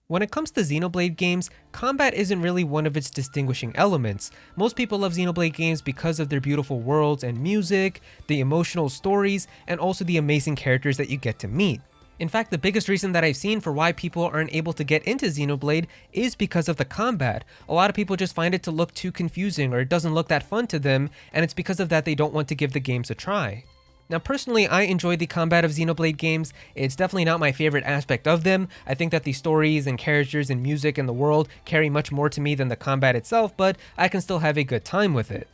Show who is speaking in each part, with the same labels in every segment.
Speaker 1: When it comes to Xenoblade games, combat isn't really one of its distinguishing elements. Most people love Xenoblade games because of their beautiful worlds and music, the emotional stories, and also the amazing characters that you get to meet. In fact, the biggest reason that I've seen for why people aren't able to get into Xenoblade is because of the combat. A lot of people just find it to look too confusing or it doesn't look that fun to them, and it's because of that they don't want to give the games a try. Now personally, I enjoy the combat of Xenoblade games. It's definitely not my favorite aspect of them. I think that the stories and characters and music and the world carry much more to me than the combat itself, but I can still have a good time with it.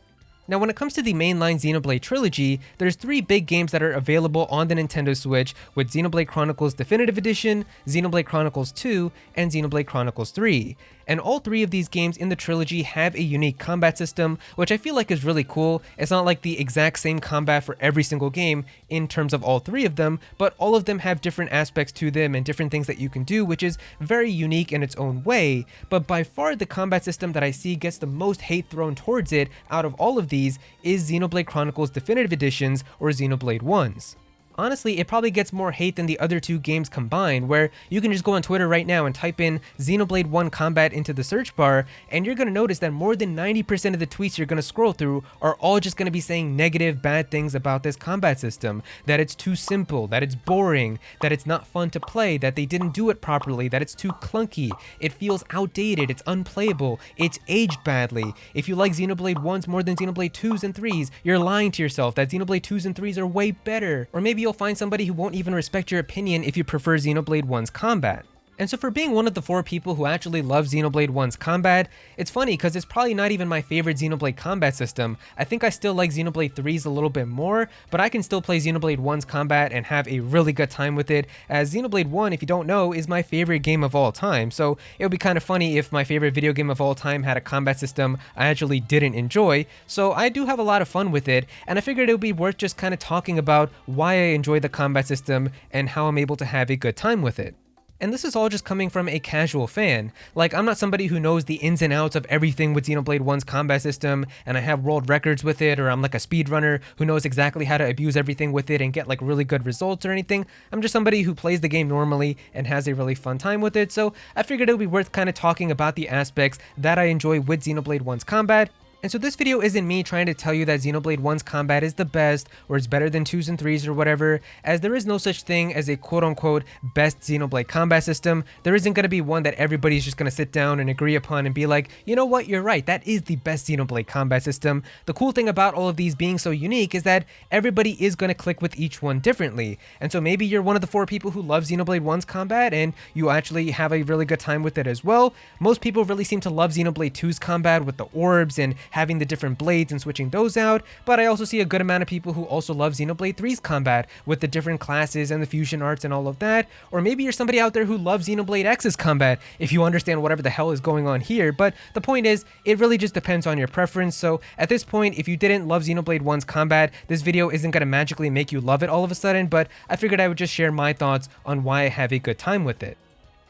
Speaker 1: Now when it comes to the mainline Xenoblade trilogy, there's 3 big games that are available on the Nintendo Switch with Xenoblade Chronicles Definitive Edition, Xenoblade Chronicles 2, and Xenoblade Chronicles 3. And all 3 of these games in the trilogy have a unique combat system, which I feel like is really cool. It's not like the exact same combat for every single game in terms of all 3 of them, but all of them have different aspects to them and different things that you can do, which is very unique in its own way. But by far the combat system that I see gets the most hate thrown towards it out of all of these is Xenoblade Chronicles Definitive Editions or Xenoblade 1s. Honestly, it probably gets more hate than the other 2 games combined, where you can just go on Twitter right now and type in Xenoblade 1 Combat into the search bar, and you're going to notice that more than 90% of the tweets you're going to scroll through are all just going to be saying negative, bad things about this combat system. That it's too simple, that it's boring, that it's not fun to play, that they didn't do it properly, that it's too clunky, it feels outdated, it's unplayable, it's aged badly. If you like Xenoblade 1s more than Xenoblade 2s and 3s, you're lying to yourself that Xenoblade 2s and 3s are way better. Or maybe you'll find somebody who won't even respect your opinion if you prefer Xenoblade 1's combat. And so for being one of the 4 people who actually love Xenoblade 1's combat, it's funny because it's probably not even my favorite Xenoblade combat system. I think I still like Xenoblade 3's a little bit more, but I can still play Xenoblade 1's combat and have a really good time with it, as Xenoblade 1, if you don't know, is my favorite game of all time. So it would be kind of funny if my favorite video game of all time had a combat system I actually didn't enjoy. So I do have a lot of fun with it, and I figured it would be worth just kind of talking about why I enjoy the combat system and how I'm able to have a good time with it. And this is all just coming from a casual fan. Like, I'm not somebody who knows the ins and outs of everything with Xenoblade 1's combat system, and I have world records with it, or I'm like a speedrunner who knows exactly how to abuse everything with it and get like really good results or anything. I'm just somebody who plays the game normally and has a really fun time with it, so I figured it would be worth kind of talking about the aspects that I enjoy with Xenoblade 1's combat. And so this video isn't me trying to tell you that Xenoblade 1's combat is the best, or it's better than 2s and 3s or whatever, as there is no such thing as a quote-unquote best Xenoblade combat system. There isn't going to be one that everybody's just going to sit down and agree upon and be like, you know what, you're right, that is the best Xenoblade combat system. The cool thing about all of these being so unique is that everybody is going to click with each one differently. And so maybe you're one of the 4 people who love Xenoblade 1's combat and you actually have a really good time with it as well. Most people really seem to love Xenoblade 2's combat with the orbs and having the different blades and switching those out, but I also see a good amount of people who also love Xenoblade 3's combat with the different classes and the fusion arts and all of that. Or maybe you're somebody out there who loves Xenoblade X's combat, if you understand whatever the hell is going on here. But the point is, it really just depends on your preference. So at this point, if you didn't love Xenoblade 1's combat, this video isn't going to magically make you love it all of a sudden, but I figured I would just share my thoughts on why I have a good time with it.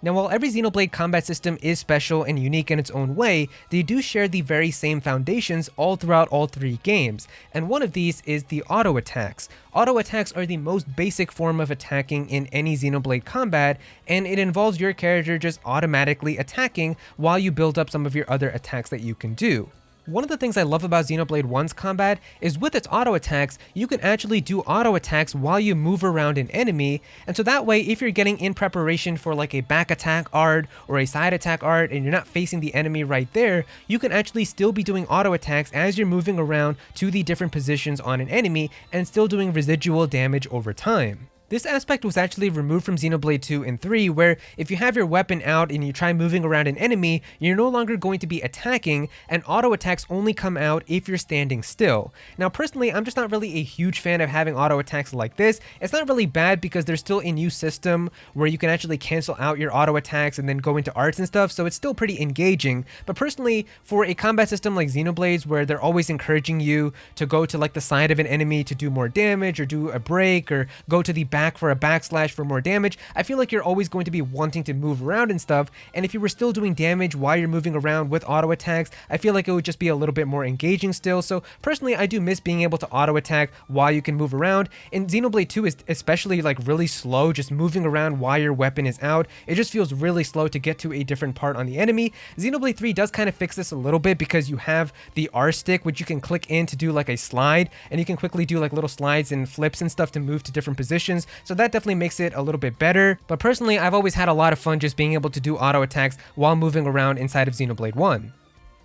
Speaker 1: Now, while every Xenoblade combat system is special and unique in its own way, they do share the very same foundations all throughout all 3 games, and one of these is the auto attacks. Auto attacks are the most basic form of attacking in any Xenoblade combat, and it involves your character just automatically attacking while you build up some of your other attacks that you can do. One of the things I love about Xenoblade 1's combat is with its auto attacks, you can actually do auto attacks while you move around an enemy, and so that way if you're getting in preparation for like a back attack art or a side attack art and you're not facing the enemy right there, you can actually still be doing auto attacks as you're moving around to the different positions on an enemy and still doing residual damage over time. This aspect was actually removed from Xenoblade 2 and 3, where if you have your weapon out and you try moving around an enemy, you're no longer going to be attacking, and auto attacks only come out if you're standing still. Now personally, I'm just not really a huge fan of having auto attacks like this. It's not really bad because there's still a new system where you can actually cancel out your auto attacks and then go into arts and stuff, so it's still pretty engaging. But personally, for a combat system like Xenoblade's where they're always encouraging you to go to like the side of an enemy to do more damage or do a break or go to the back back for a backslash for more damage, I feel like you're always going to be wanting to move around and stuff, and if you were still doing damage while you're moving around with auto attacks, I feel like it would just be a little bit more engaging still. So personally, I do miss being able to auto attack while you can move around. And Xenoblade 2 is especially like really slow, just moving around while your weapon is out. It just feels really slow to get to a different part on the enemy. Xenoblade 3 does kind of fix this a little bit because you have the R stick, which you can click in to do like a slide, and you can quickly do like little slides and flips and stuff to move to different positions. So that definitely makes it a little bit better. But personally, I've always had a lot of fun just being able to do auto attacks while moving around inside of Xenoblade 1.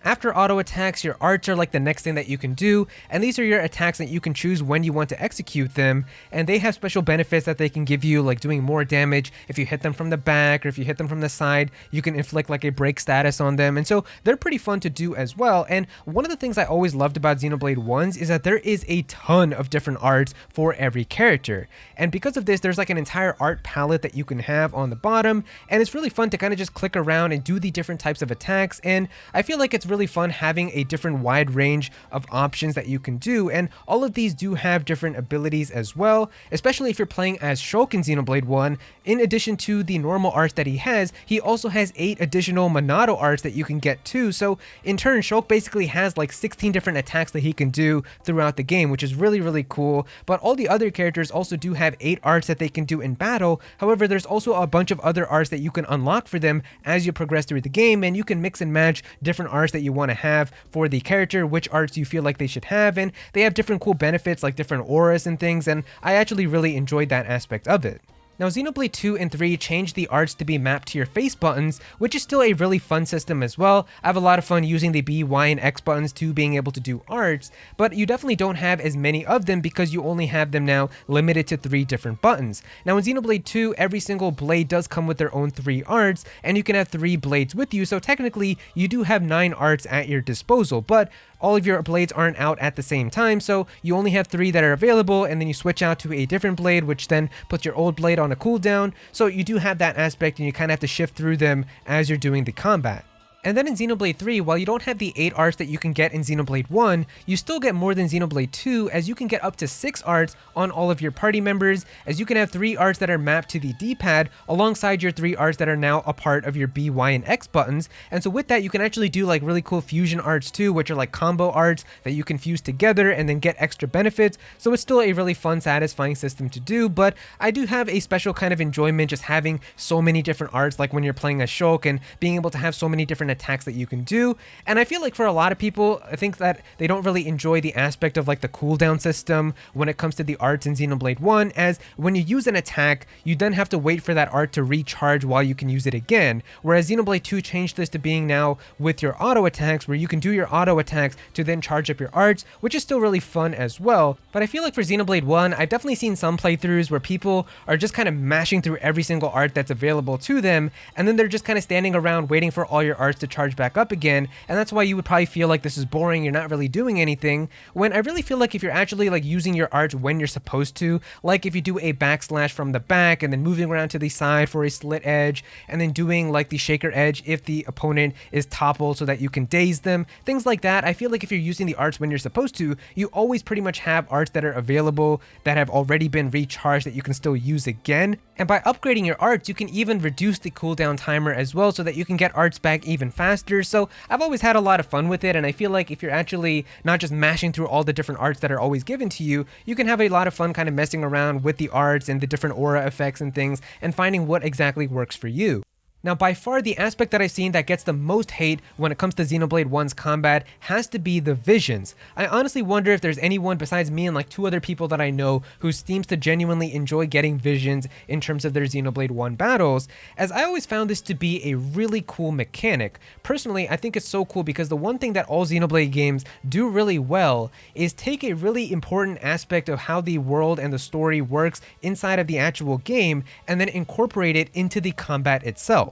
Speaker 1: After auto attacks, your arts are like the next thing that you can do, and these are your attacks that you can choose when you want to execute them, and they have special benefits that they can give you, like doing more damage if you hit them from the back, or if you hit them from the side, you can inflict like a break status on them, and so they're pretty fun to do as well. And one of the things I always loved about Xenoblade 1's is that there is a ton of different arts for every character, and because of this, there's like an entire art palette that you can have on the bottom, and it's really fun to kind of just click around and do the different types of attacks, and I feel like it's really fun having a different wide range of options that you can do, and all of these do have different abilities as well, especially if you're playing as Shulk in Xenoblade 1. In addition to the normal arts that he also has 8 additional Monado arts that you can get too, so in turn Shulk basically has like 16 different attacks that he can do throughout the game, which is really cool. But all the other characters also do have 8 arts that they can do in battle. However, there's also a bunch of other arts that you can unlock for them as you progress through the game, and you can mix and match different arts that you want to have for the character, which arts you feel like they should have, and they have different cool benefits like different auras and things, and I actually really enjoyed that aspect of it. Now, Xenoblade 2 and 3 changed the arts to be mapped to your face buttons, which is still a really fun system as well. I have a lot of fun using the B, Y, and X buttons to being able to do arts, but you definitely don't have as many of them because you only have them now limited to 3 different buttons. Now, in Xenoblade 2, every single blade does come with their own 3 arts, and you can have 3 blades with you, so technically you do have 9 arts at your disposal, but all of your blades aren't out at the same time, so you only have 3 that are available, and then you switch out to a different blade, which then puts your old blade on a cooldown. So you do have that aspect, and you kind of have to shift through them as you're doing the combat. And then in Xenoblade 3, while you don't have the 8 arts that you can get in Xenoblade 1, you still get more than Xenoblade 2, as you can get up to 6 arts on all of your party members, as you can have 3 arts that are mapped to the D-pad alongside your 3 arts that are now a part of your B, Y, and X buttons. And so with that, you can actually do like really cool fusion arts too, which are like combo arts that you can fuse together and then get extra benefits. So it's still a really fun, satisfying system to do, but I do have a special kind of enjoyment just having so many different arts, like when you're playing as Shulk and being able to have so many different attacks that you can do. And I feel like for a lot of people, I think that they don't really enjoy the aspect of like the cooldown system when it comes to the arts in Xenoblade 1, as when you use an attack, you then have to wait for that art to recharge while you can use it again. Whereas Xenoblade 2 changed this to being now with your auto attacks, where you can do your auto attacks to then charge up your arts, which is still really fun as well. But I feel like for Xenoblade 1, I've definitely seen some playthroughs where people are just kind of mashing through every single art that's available to them, and then they're just kind of standing around waiting for all your arts to charge back up again, and that's why you would probably feel like this is boring, you're not really doing anything, when I really feel like if you're actually like using your arts when you're supposed to, like if you do a backslash from the back and then moving around to the side for a slit edge, and then doing like the shaker edge if the opponent is toppled so that you can daze them, things like that, I feel like if you're using the arts when you're supposed to, you always pretty much have arts that are available that have already been recharged that you can still use again. And by upgrading your arts, you can even reduce the cooldown timer as well so that you can get arts back even faster. So I've always had a lot of fun with it, and I feel like if you're actually not just mashing through all the different arts that are always given to you, you can have a lot of fun kind of messing around with the arts and the different aura effects and things and finding what exactly works for you. Now, by far, the aspect that I've seen that gets the most hate when it comes to Xenoblade 1's combat has to be the visions. I honestly wonder if there's anyone besides me and like 2 other people that I know who seems to genuinely enjoy getting visions in terms of their Xenoblade 1 battles, as I always found this to be a really cool mechanic. Personally, I think it's so cool because the one thing that all Xenoblade games do really well is take a really important aspect of how the world and the story works inside of the actual game and then incorporate it into the combat itself.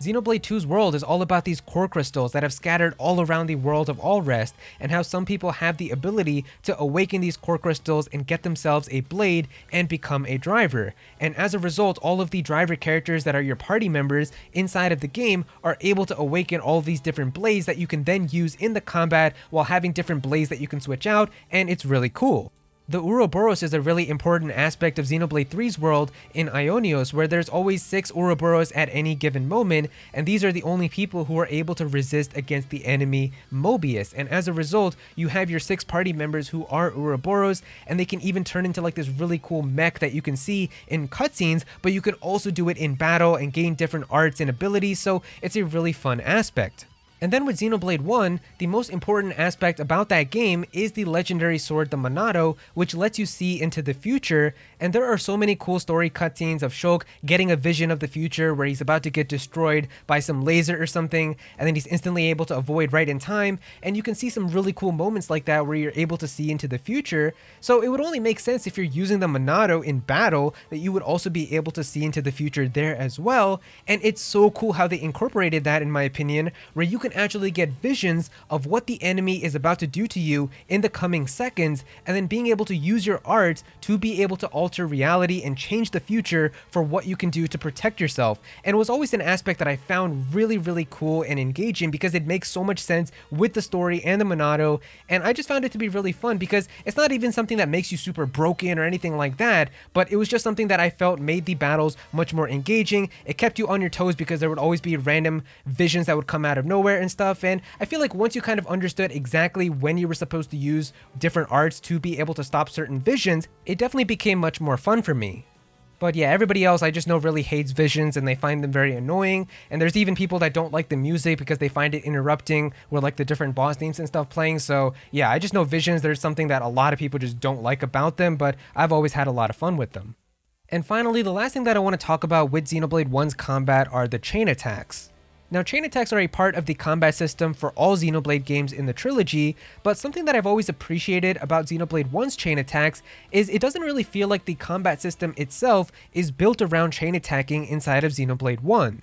Speaker 1: Xenoblade 2's world is all about these core crystals that have scattered all around the world of Allrest, and how some people have the ability to awaken these core crystals and get themselves a blade and become a driver. And as a result, all of the driver characters that are your party members inside of the game are able to awaken all of these different blades that you can then use in the combat while having different blades that you can switch out, and it's really cool. The Ouroboros is a really important aspect of Xenoblade 3's world in Ionios, where there's always 6 Ouroboros at any given moment, and these are the only people who are able to resist against the enemy Mobius. And as a result, you have your 6 party members who are Ouroboros, and they can even turn into like this really cool mech that you can see in cutscenes, but you can also do it in battle and gain different arts and abilities, so it's a really fun aspect. And then with Xenoblade 1, the most important aspect about that game is the legendary sword, the Monado, which lets you see into the future, and there are so many cool story cutscenes of Shulk getting a vision of the future where he's about to get destroyed by some laser or something, and then he's instantly able to avoid right in time, and you can see some really cool moments like that where you're able to see into the future. So it would only make sense if you're using the Monado in battle that you would also be able to see into the future there as well, and it's so cool how they incorporated that, in my opinion, where you can actually get visions of what the enemy is about to do to you in the coming seconds, and then being able to use your art to be able to alter reality and change the future for what you can do to protect yourself. And it was always an aspect that I found really cool and engaging because it makes so much sense with the story and the Monado, and I just found it to be really fun because it's not even something that makes you super broken or anything like that, but it was just something that I felt made the battles much more engaging. It kept you on your toes because there would always be random visions that would come out of nowhere and stuff, and I feel like once you kind of understood exactly when you were supposed to use different arts to be able to stop certain visions, it definitely became much more fun for me. But yeah, everybody else I just know really hates visions and they find them very annoying, and there's even people that don't like the music because they find it interrupting with like the different boss themes and stuff playing. So yeah, I just know visions, there's something that a lot of people just don't like about them, but I've always had a lot of fun with them. And finally, the last thing that I want to talk about with Xenoblade 1's combat are the chain attacks. Now, chain attacks are a part of the combat system for all Xenoblade games in the trilogy, but something that I've always appreciated about Xenoblade 1's chain attacks is it doesn't really feel like the combat system itself is built around chain attacking inside of Xenoblade 1.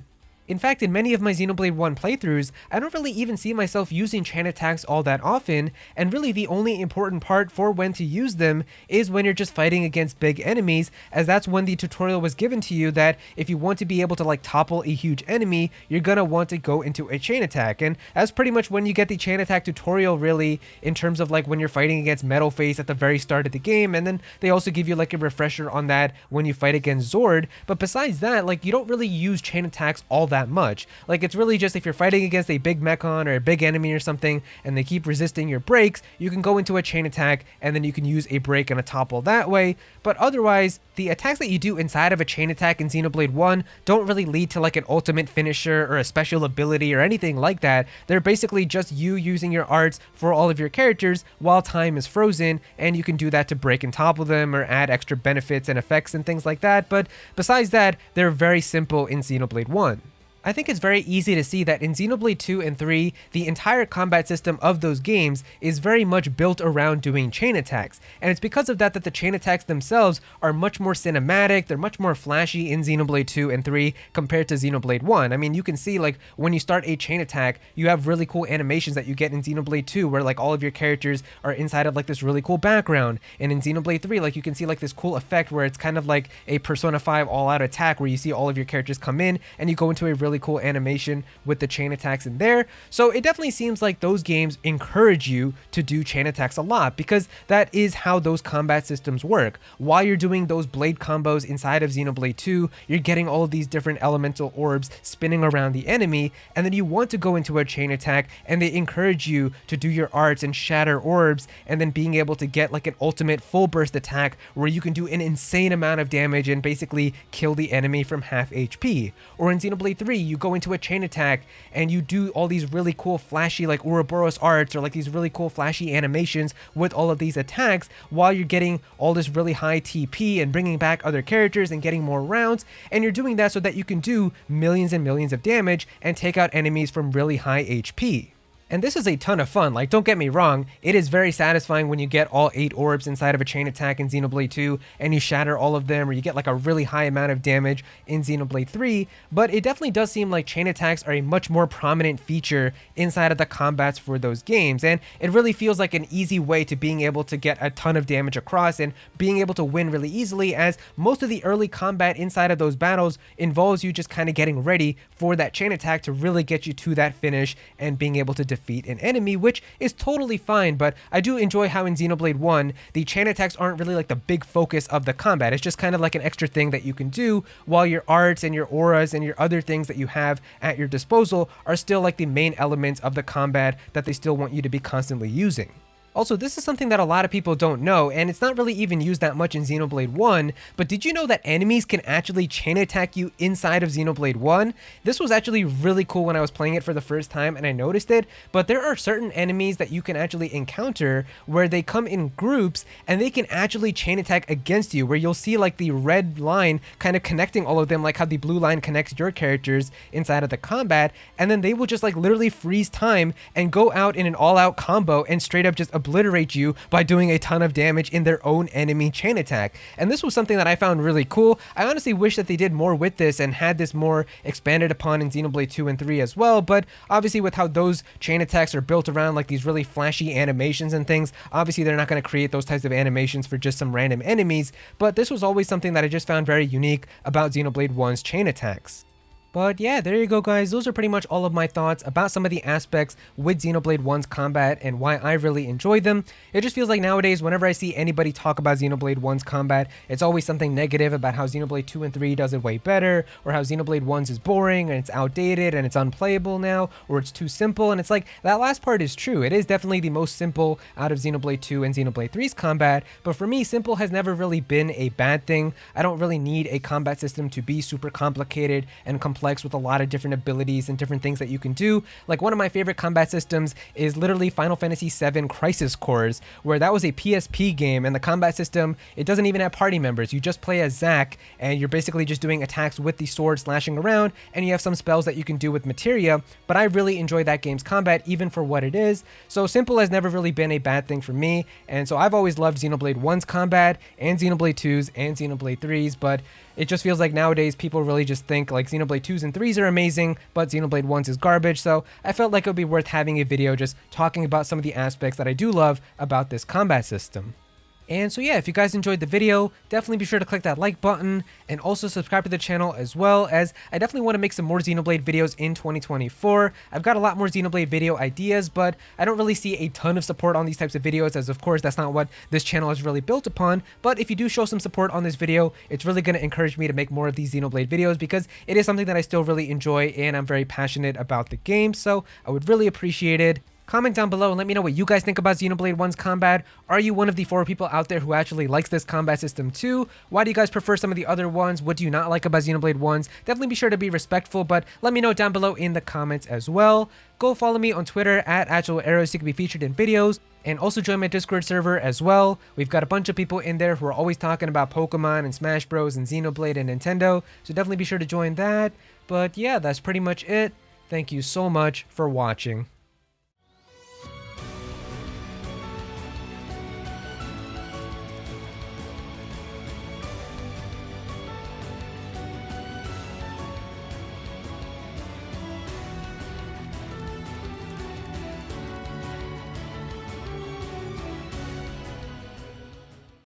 Speaker 1: In fact, in many of my Xenoblade 1 playthroughs, I don't really even see myself using chain attacks all that often, and really the only important part for when to use them is when you're just fighting against big enemies, as that's when the tutorial was given to you that if you want to be able to like topple a huge enemy, you're gonna want to go into a chain attack, and that's pretty much when you get the chain attack tutorial really, in terms of like when you're fighting against Metal Face at the very start of the game, and then they also give you like a refresher on that when you fight against Zord. But besides that, like you don't really use chain attacks all that much. Like it's really just if you're fighting against a big mechon or a big enemy or something and they keep resisting your breaks, you can go into a chain attack and then you can use a break and a topple that way. But otherwise, the attacks that you do inside of a chain attack in Xenoblade 1 don't really lead to like an ultimate finisher or a special ability or anything like that. They're basically just you using your arts for all of your characters while time is frozen, and you can do that to break and topple them or add extra benefits and effects and things like that. But besides that, they're very simple in Xenoblade 1. I think it's very easy to see that in Xenoblade 2 and 3, the entire combat system of those games is very much built around doing chain attacks, and it's because of that that the chain attacks themselves are much more cinematic, they're much more flashy in Xenoblade 2 and 3 compared to Xenoblade 1. I mean, you can see like when you start a chain attack, you have really cool animations that you get in Xenoblade 2 where like all of your characters are inside of like this really cool background, and in Xenoblade 3 like you can see like this cool effect where it's kind of like a Persona 5 all-out attack where you see all of your characters come in and you go into a really cool animation with the chain attacks in there. So it definitely seems like those games encourage you to do chain attacks a lot because that is how those combat systems work. While you're doing those blade combos inside of Xenoblade 2, you're getting all of these different elemental orbs spinning around the enemy, and then you want to go into a chain attack and they encourage you to do your arts and shatter orbs, and then being able to get like an ultimate full burst attack where you can do an insane amount of damage and basically kill the enemy from half HP. Or in Xenoblade 3, you go into a chain attack and you do all these really cool flashy like Ouroboros arts or like these really cool flashy animations with all of these attacks while you're getting all this really high TP and bringing back other characters and getting more rounds, and you're doing that so that you can do millions and millions of damage and take out enemies from really high HP. And this is a ton of fun, like don't get me wrong, it is very satisfying when you get all 8 orbs inside of a chain attack in Xenoblade 2 and you shatter all of them, or you get like a really high amount of damage in Xenoblade 3, but it definitely does seem like chain attacks are a much more prominent feature inside of the combats for those games, and it really feels like an easy way to being able to get a ton of damage across and being able to win really easily, as most of the early combat inside of those battles involves you just kind of getting ready for that chain attack to really get you to that finish and being able to defeat defeat an enemy, which is totally fine, but I do enjoy how in Xenoblade 1, the chain attacks aren't really like the big focus of the combat. It's just kind of like an extra thing that you can do, while your arts and your auras and your other things that you have at your disposal are still like the main elements of the combat that they still want you to be constantly using. Also, this is something that a lot of people don't know, and it's not really even used that much in Xenoblade 1, but did you know that enemies can actually chain attack you inside of Xenoblade 1? This was actually really cool when I was playing it for the first time and I noticed it, but there are certain enemies that you can actually encounter where they come in groups and they can actually chain attack against you, where you'll see like the red line kind of connecting all of them, like how the blue line connects your characters inside of the combat, and then they will just like literally freeze time and go out in an all-out combo and straight up just obliterate you by doing a ton of damage in their own enemy chain attack. And this was something that I found really cool. I honestly wish that they did more with this and had this more expanded upon in Xenoblade 2 and 3 as well, but obviously with how those chain attacks are built around like these really flashy animations and things, obviously they're not going to create those types of animations for just some random enemies, but this was always something that I just found very unique about Xenoblade 1's chain attacks. But yeah, there you go guys, those are pretty much all of my thoughts about some of the aspects with Xenoblade 1's combat and why I really enjoy them. It just feels like nowadays whenever I see anybody talk about Xenoblade 1's combat, it's always something negative about how Xenoblade 2 and 3 does it way better, or how Xenoblade 1's is boring and it's outdated and it's unplayable now, or it's too simple, and it's like, that last part is true. It is definitely the most simple out of Xenoblade 2 and Xenoblade 3's combat, but for me, simple has never really been a bad thing. I don't really need a combat system to be super complicated and complex with a lot of different abilities and different things that you can do. Like one of my favorite combat systems is literally Final Fantasy VII Crisis Cores, where that was a PSP game, and the combat system, it doesn't even have party members. You just play as Zack and you're basically just doing attacks with the sword slashing around, and you have some spells that you can do with materia, but I really enjoy that game's combat even for what it is. So simple has never really been a bad thing for me, and so I've always loved Xenoblade 1's combat and Xenoblade 2's and Xenoblade 3's, but it just feels like nowadays people really just think like Xenoblade 2's and 3's are amazing, but Xenoblade 1's is garbage, so I felt like it would be worth having a video just talking about some of the aspects that I do love about this combat system. And so yeah, if you guys enjoyed the video, definitely be sure to click that like button and also subscribe to the channel, as well as I definitely want to make some more Xenoblade videos in 2024. I've got a lot more Xenoblade video ideas, but I don't really see a ton of support on these types of videos, as of course that's not what this channel is really built upon. But if you do show some support on this video, it's really going to encourage me to make more of these Xenoblade videos, because it is something that I still really enjoy and I'm very passionate about the game, so I would really appreciate it. Comment down below and let me know what you guys think about Xenoblade 1's combat. Are you one of the 4 people out there who actually likes this combat system too? Why do you guys prefer some of the other ones? What do you not like about Xenoblade 1's? Definitely be sure to be respectful, but let me know down below in the comments as well. Go follow me on Twitter at Aero so you can be featured in videos, and also join my Discord server as well. We've got a bunch of people in there who are always talking about Pokemon and Smash Bros and Xenoblade and Nintendo, so definitely be sure to join that. But yeah, that's pretty much it. Thank you so much for watching.